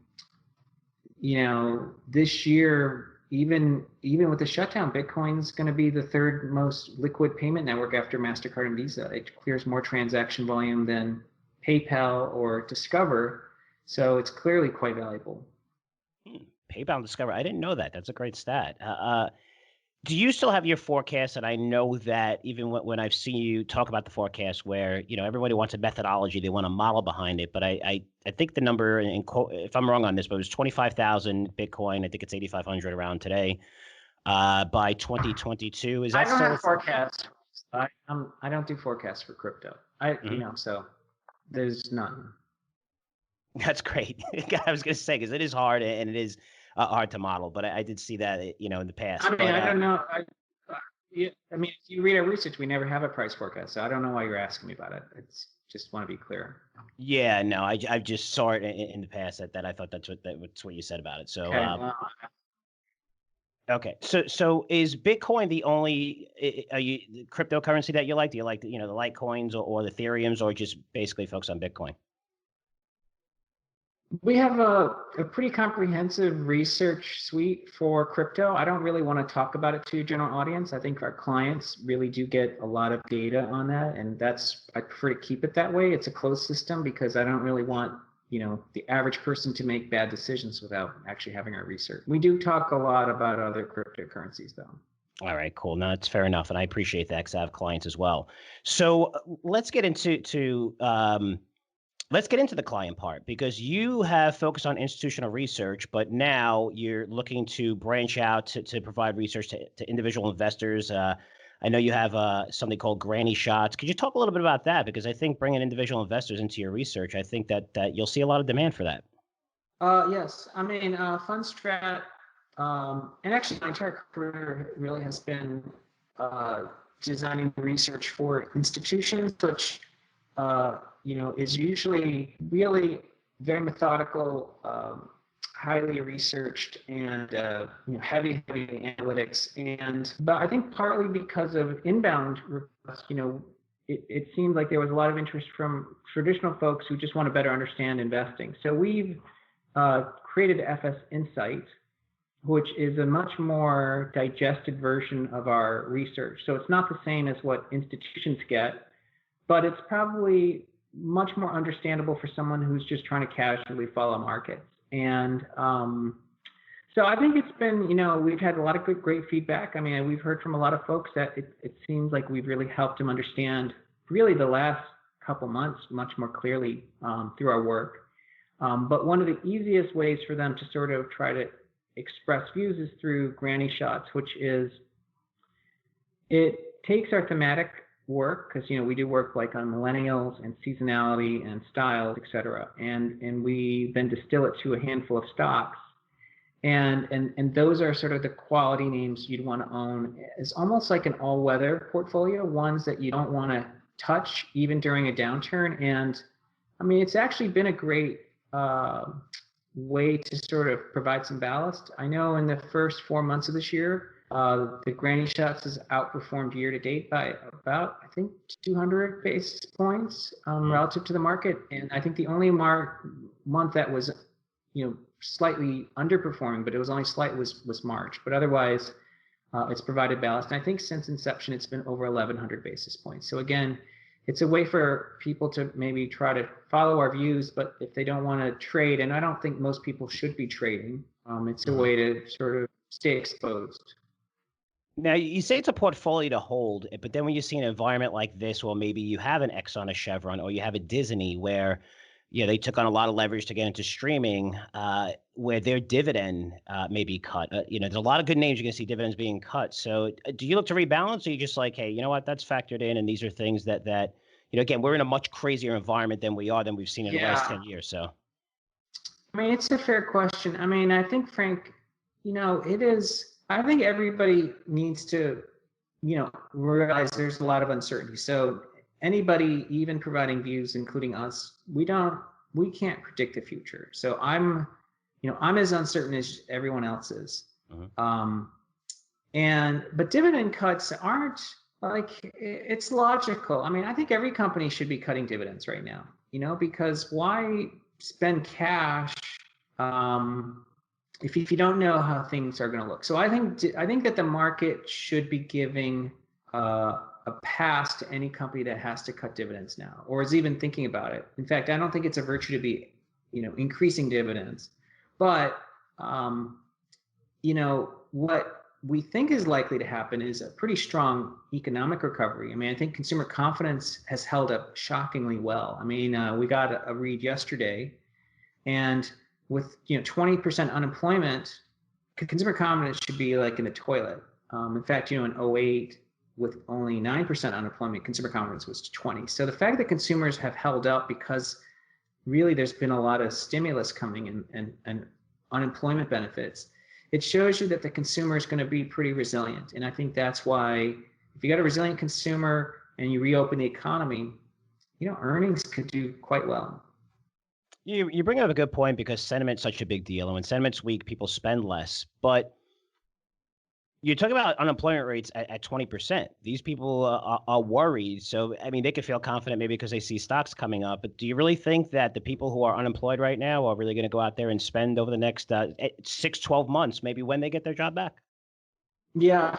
this year, even with the shutdown, Bitcoin's going to be the third most liquid payment network after MasterCard and Visa. It clears more transaction volume than PayPal or Discover. So it's clearly quite valuable. PayPal and Discover. I didn't know that. That's a great stat. Do you still have your forecast? And I know that even when I've seen you talk about the forecast, where everybody wants a methodology, they want a model behind it. But I think the number, if I'm wrong on this, but it was 25,000 Bitcoin. I think it's 8,500 around today. By 2022, is that I don't still have forecasts. I don't do forecasts for crypto. So there's none. That's great. I was going to say, because it is hard and it is hard to model, but I did see that, in the past. I mean, I don't know. I mean, if you read our research, we never have a price forecast, so I don't know why you're asking me about it. It's just want to be clear. Yeah, no, I just saw it in the past that I thought that's what you said about it. So, okay. So is Bitcoin the only cryptocurrency that you like? Do you like the Litecoins or the Ethereums, or just basically focus on Bitcoin? We have a pretty comprehensive research suite for crypto. I don't really want to talk about it to a general audience. I think our clients really do get a lot of data on that, and I prefer to keep it that way. It's a closed system because I don't really want the average person to make bad decisions without actually having our research. We do talk a lot about other cryptocurrencies, though. All right, cool. No, that's fair enough, and I appreciate that because I have clients as well. So let's get into the client part, because you have focused on institutional research, but now you're looking to branch out to provide research to individual investors. I know you have something called granny shots. Could you talk a little bit about that? Because I think bringing individual investors into your research, I think that you'll see a lot of demand for that. Yes, I mean, Fundstrat, and actually my entire career really has been designing research for institutions, which is usually really very methodical, highly researched, and heavy analytics. But I think partly because of inbound requests, it seemed like there was a lot of interest from traditional folks who just want to better understand investing. So we've created FS Insight, which is a much more digested version of our research. So it's not the same as what institutions get, but it's probably much more understandable for someone who's just trying to casually follow markets. And so I think it's been, we've had a lot of great feedback. I mean, we've heard from a lot of folks that it seems like we've really helped them understand really the last couple months much more clearly through our work. But one of the easiest ways for them to sort of try to express views is through granny shots, which is, it takes our thematic work, because we do work like on millennials and seasonality and styles, et cetera, and we then distill it to a handful of stocks, and those are sort of the quality names you'd want to own. It's almost like an all-weather portfolio, ones that you don't want to touch even during a downturn. And I mean, it's actually been a great way to sort of provide some ballast. I know in the first 4 months of this year, the granny shots has outperformed year to date by about, I think, 200 basis points relative to the market. And I think the only month that was, slightly underperforming, but it was only slight, was March. But otherwise, it's provided ballast. And I think since inception, it's been over 1,100 basis points. So again, it's a way for people to maybe try to follow our views, but if they don't want to trade, and I don't think most people should be trading, it's a way to sort of stay exposed. Now, you say it's a portfolio to hold, but then when you see an environment like this, well, maybe you have an Exxon, a Chevron, or you have a Disney where, they took on a lot of leverage to get into streaming, where their dividend may be cut. There's a lot of good names you're going to see dividends being cut. So do you look to rebalance, or you just like, hey, you know what, that's factored in, and these are things that again, we're in a much crazier environment than we've seen in the last 10 years. So, I mean, it's a fair question. I mean, I think, Frank, it is. I think everybody needs to, realize there's a lot of uncertainty. So anybody, even providing views, including us, we can't predict the future. So I'm as uncertain as everyone else is. But dividend cuts aren't like, it's logical. I mean, I think every company should be cutting dividends right now, because why spend cash if you don't know how things are going to look? So I think that the market should be giving a pass to any company that has to cut dividends now, or is even thinking about it. In fact, I don't think it's a virtue to be, increasing dividends. But what we think is likely to happen is a pretty strong economic recovery. I mean, I think consumer confidence has held up shockingly well. I mean, we got a read yesterday, and with 20% unemployment, consumer confidence should be like in the toilet. In fact, in 2008, with only 9% unemployment, consumer confidence was 20. So the fact that consumers have held up because really there's been a lot of stimulus coming in and unemployment benefits, it shows you that the consumer is going to be pretty resilient. And I think that's why if you got a resilient consumer and you reopen the economy, earnings could do quite well. You bring up a good point, because sentiment's such a big deal. And when sentiment's weak, people spend less. But you're talking about unemployment rates at 20%. These people are worried. So, I mean, they could feel confident maybe because they see stocks coming up. But do you really think that the people who are unemployed right now are really going to go out there and spend over the next 6-12 months, maybe when they get their job back? Yeah,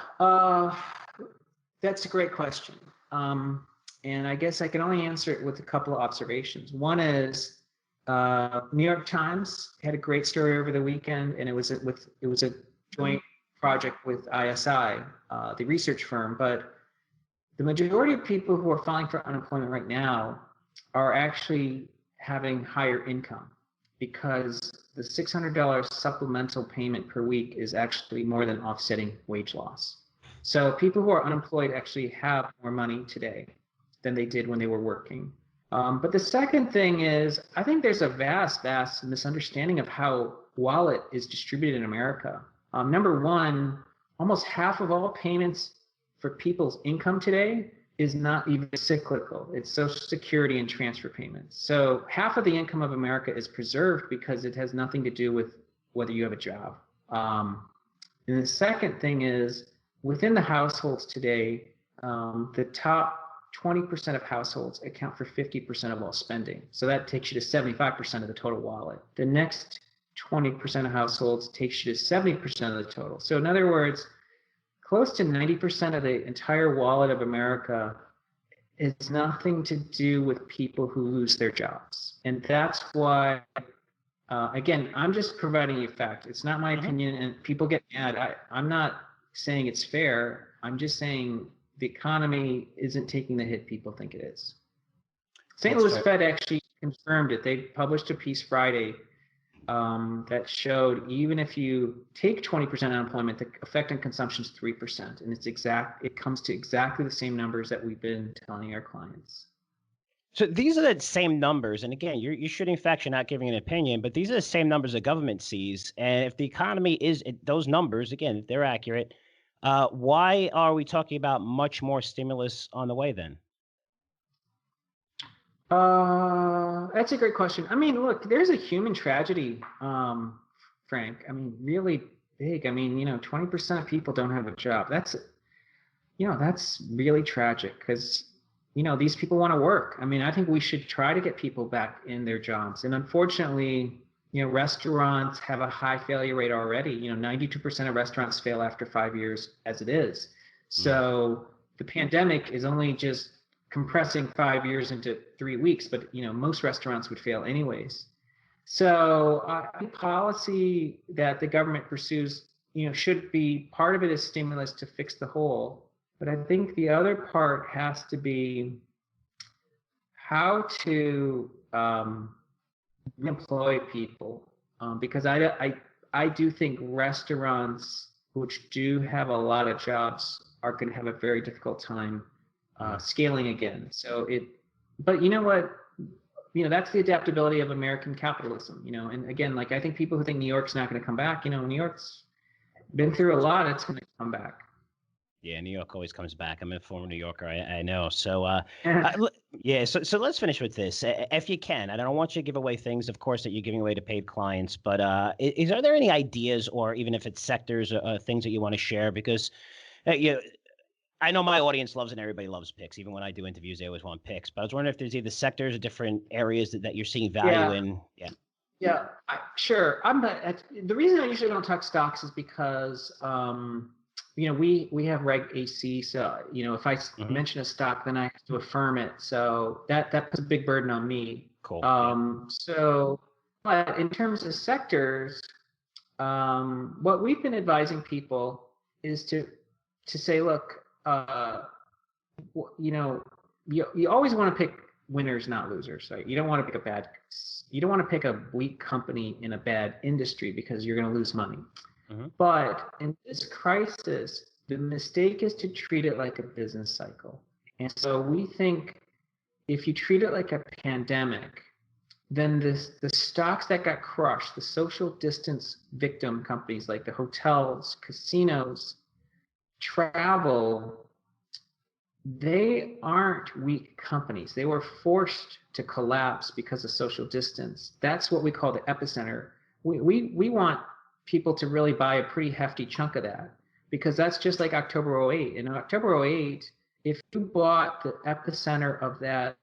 that's a great question. And I guess I can only answer it with a couple of observations. One is New York Times had a great story over the weekend, and it was a joint project with ISI, the research firm. But the majority of people who are filing for unemployment right now are actually having higher income, because the $600 supplemental payment per week is actually more than offsetting wage loss. So people who are unemployed actually have more money today than they did when they were working. But the second thing is, I think there's a vast misunderstanding of how wallet is distributed in America. Number one, almost half of all payments for people's income today is not even cyclical. It's Social Security and transfer payments. So half of the income of America is preserved because it has nothing to do with whether you have a job. And the second thing is, within the households today, the top 20% of households account for 50% of all spending. So that takes you to 75% of the total wallet. The next 20% of households takes you to 70% of the total. So in other words, close to 90% of the entire wallet of America is nothing to do with people who lose their jobs. And that's why, again, I'm just providing you fact. It's not my opinion, and people get mad. I'm not saying it's fair. I'm just saying the economy isn't taking the hit people think it is. St. Louis Fed actually confirmed it. They published a piece Friday that showed even if you take 20% unemployment, the effect on consumption is 3%, and it comes to exactly the same numbers that we've been telling our clients. So these are the same numbers, and again, you're shooting facts, you're not giving an opinion, but these are the same numbers the government sees. And if the economy is those numbers, again, if they're accurate, why are we talking about much more stimulus on the way then? That's a great question. I mean, look, there's a human tragedy, Frank. I mean, really big. I mean, 20% of people don't have a job. That's really tragic because, these people want to work. I mean, I think we should try to get people back in their jobs. And unfortunately, restaurants have a high failure rate already. 92% of restaurants fail after 5 years as it is. So the pandemic is only just compressing 5 years into 3 weeks, but most restaurants would fail anyways. So the policy that the government pursues, should be, part of it is stimulus to fix the hole. But I think the other part has to be how to employ people, because I do think restaurants, which do have a lot of jobs, are going to have a very difficult time scaling again. But you know what? That's the adaptability of American capitalism. And again, like, I think people who think New York's not going to come back, New York's been through a lot. It's going to come back. Yeah, New York always comes back. I'm a former New Yorker. I know. So, yeah. So let's finish with this, if you can. I don't want you to give away things, of course, that you're giving away to paid clients. But are there any ideas, or even if it's sectors, things that you want to share? Because I know my audience loves, and everybody loves picks. Even when I do interviews, they always want picks. But I was wondering if there's either sectors or different areas that you're seeing value in. Yeah. Yeah, sure. The reason I usually don't talk stocks is because we have Reg AC, so if I mention a stock, then I have to affirm it. So that puts a big burden on me. Cool. So, but in terms of sectors, what we've been advising people is to say, look, you always want to pick winners, not losers. Right? You don't want to pick a weak company in a bad industry because you're going to lose money. But in this crisis, the mistake is to treat it like a business cycle. And so we think if you treat it like a pandemic, then the stocks that got crushed, the social distance victim companies like the hotels, casinos, travel, they aren't weak companies. They were forced to collapse because of social distance. That's what we call the epicenter. We want people to really buy a pretty hefty chunk of that, because that's just like October 08. In October 08, if you bought the epicenter of that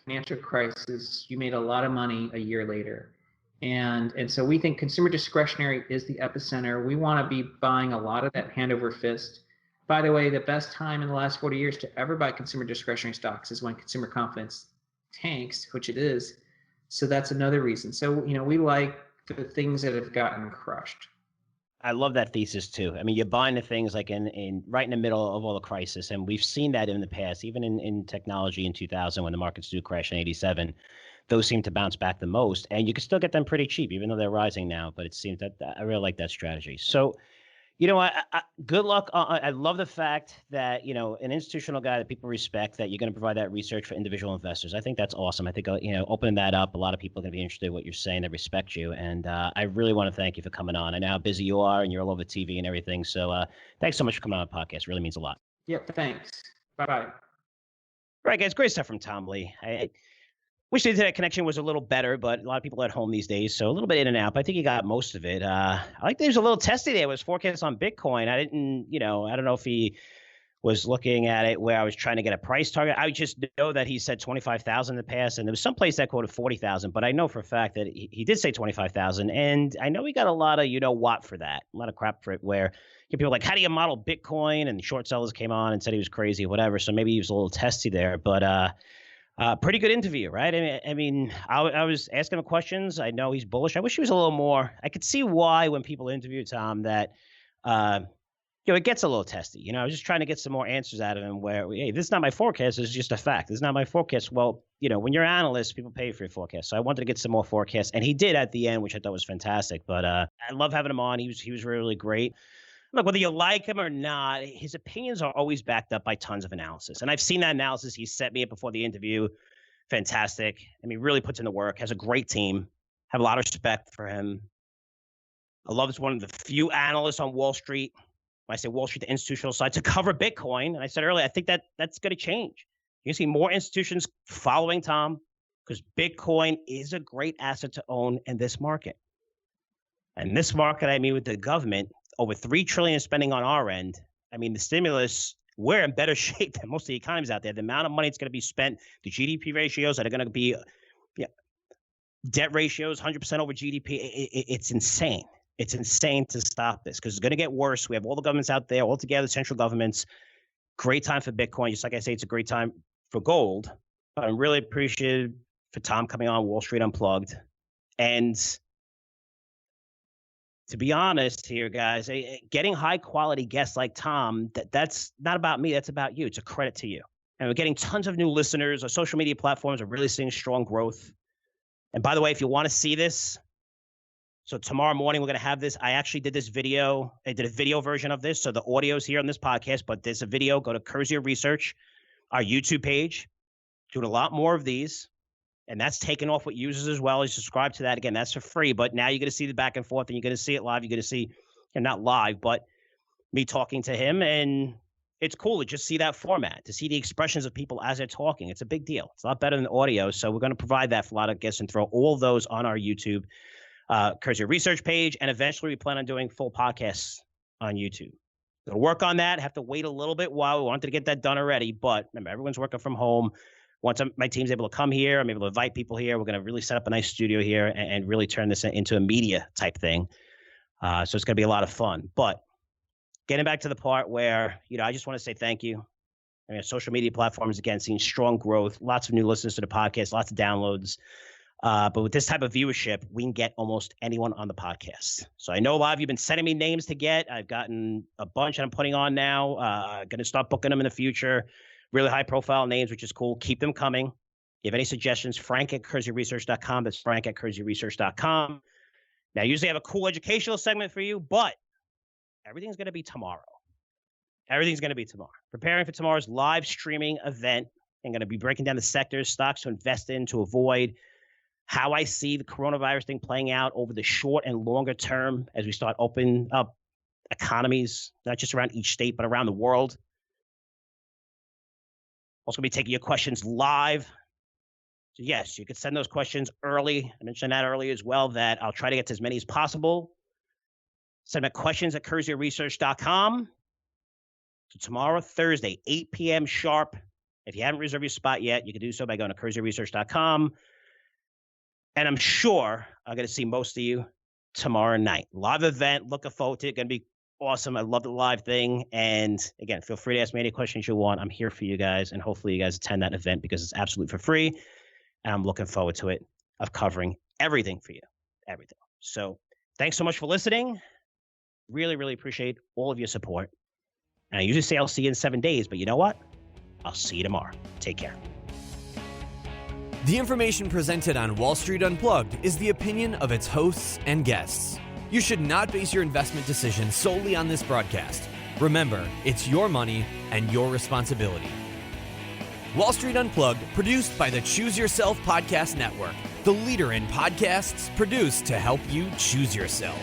financial crisis, you made a lot of money a year later. And so we think consumer discretionary is the epicenter. We want to be buying a lot of that hand over fist. By the way, the best time in the last 40 years to ever buy consumer discretionary stocks is when consumer confidence tanks, which it is. So that's another reason. So, we like the things that have gotten crushed. I love that thesis too. I mean, you're buying the things like in right in the middle of all the crisis, and we've seen that in the past, even in technology in 2000 when the markets do crash in 87. Those seem to bounce back the most, and you can still get them pretty cheap, even though they're rising now. But it seems that I really like that strategy. So, You know, good luck. I love the fact that, an institutional guy that people respect, that you're going to provide that research for individual investors. I think that's awesome. I think, opening that up, a lot of people are going to be interested in what you're saying. They respect you. And I really want to thank you for coming on. I know how busy you are and you're all over TV and everything. So thanks so much for coming on the podcast. It really means a lot. Yep, thanks. Bye-bye. All right, guys. Great stuff from Tom Lee. I wish the internet connection was a little better, but a lot of people are at home these days, so a little bit in and out. But I think you got most of it. I like there's a little testy there. It was forecast on Bitcoin. I didn't, I don't know if he was looking at it where I was trying to get a price target. I just know that he said 25,000 in the past, and there was some place that quoted 40,000. But I know for a fact that he did say 25,000, and I know he got a lot of what for that, a lot of crap for it. Where people are like, "How do you model Bitcoin?" And the short sellers came on and said he was crazy, or whatever. So maybe he was a little testy there, but. Pretty good interview, right? I mean, I was asking him questions. I know he's bullish. I wish he was a little more. I could see why when people interview Tom that, it gets a little testy. I was just trying to get some more answers out of him where, hey, this is not my forecast. It's just a fact. This is not my forecast. Well, when you're analysts, people pay for your forecast. So I wanted to get some more forecasts, and he did at the end, which I thought was fantastic. But I love having him on. He was really great. Look, whether you like him or not, his opinions are always backed up by tons of analysis. And I've seen that analysis. He set me up before the interview. Fantastic. I mean, really puts in the work, has a great team, have a lot of respect for him. I love he's one of the few analysts on Wall Street, when I say Wall Street, the institutional side, to cover Bitcoin. And I said earlier, I think that's going to change. You're going to see more institutions following Tom because Bitcoin is a great asset to own in this market. And this market, I mean, with the government, over $3 trillion spending on our end. I mean, the stimulus, we're in better shape than most of the economies out there. The amount of money that's going to be spent, the GDP ratios that are going to be, debt ratios, 100% over GDP. It's insane. It's insane to stop this because it's going to get worse. We have all the governments out there, all together, central governments. Great time for Bitcoin. Just like I say, it's a great time for gold. I'm really appreciative for Tom coming on Wall Street Unplugged. And to be honest here, guys, getting high quality guests like Tom, that's not about me. That's about you. It's a credit to you. And we're getting tons of new listeners. Our social media platforms are really seeing strong growth. And by the way, if you want to see this, so tomorrow morning, we're going to have this. I actually did this video. I did a video version of this. So the audio is here on this podcast, but there's a video. Go to Curzio Research, our YouTube page. Doing a lot more of these. And that's taken off with users as well. You subscribe to that. Again, that's for free. But now you're going to see the back and forth, and you're going to see it live. You're going to see, and not live, but me talking to him. And it's cool to just see that format, to see the expressions of people as they're talking. It's a big deal. It's a lot better than audio. So we're going to provide that for a lot of guests and throw all those on our YouTube Curzio Research page. And eventually we plan on doing full podcasts on YouTube. We'll work on that. Have to wait a little bit while we wanted to get that done already. But remember, everyone's working from home. Once my team's able to come here, I'm able to invite people here. We're going to really set up a nice studio here and really turn this into a media type thing. So it's going to be a lot of fun. But getting back to the part where, I just want to say thank you. I mean, social media platforms, again, seeing strong growth, lots of new listeners to the podcast, lots of downloads. But with this type of viewership, we can get almost anyone on the podcast. So I know a lot of you have been sending me names to get. I've gotten a bunch that I'm putting on now. Going to start booking them in the future. Really high-profile names, which is cool. Keep them coming. If you have any suggestions, frank@curzioresearch.com. That's frank@curzioresearch.com. Now, usually I have a cool educational segment for you, but everything's going to be tomorrow. Everything's going to be tomorrow. Preparing for tomorrow's live streaming event. I'm going to be breaking down the sectors, stocks to invest in, to avoid, how I see the coronavirus thing playing out over the short and longer term as we start opening up economies, not just around each state, but around the world. Also going to be taking your questions live. So yes, you could send those questions early. I mentioned that earlier as well, that I'll try to get to as many as possible. Send me questions at curzioresearch.com. So tomorrow, Thursday, 8 p.m. sharp. If you haven't reserved your spot yet, you can do so by going to curzioresearch.com. And I'm sure I'm going to see most of you tomorrow night. Live event. Looking forward to it. Going to be awesome. I love the live thing. And again, feel free to ask me any questions you want. I'm here for you guys. And hopefully you guys attend that event because it's absolutely for free. And I'm looking forward to it, of covering everything for you. Everything. So thanks so much for listening. Really, really appreciate all of your support. And I usually say I'll see you in 7 days, but you know what? I'll see you tomorrow. Take care. The information presented on Wall Street Unplugged is the opinion of its hosts and guests. You should not base your investment decisions solely on this broadcast. Remember, it's your money and your responsibility. Wall Street Unplugged, produced by the Choose Yourself Podcast Network, the leader in podcasts produced to help you choose yourself.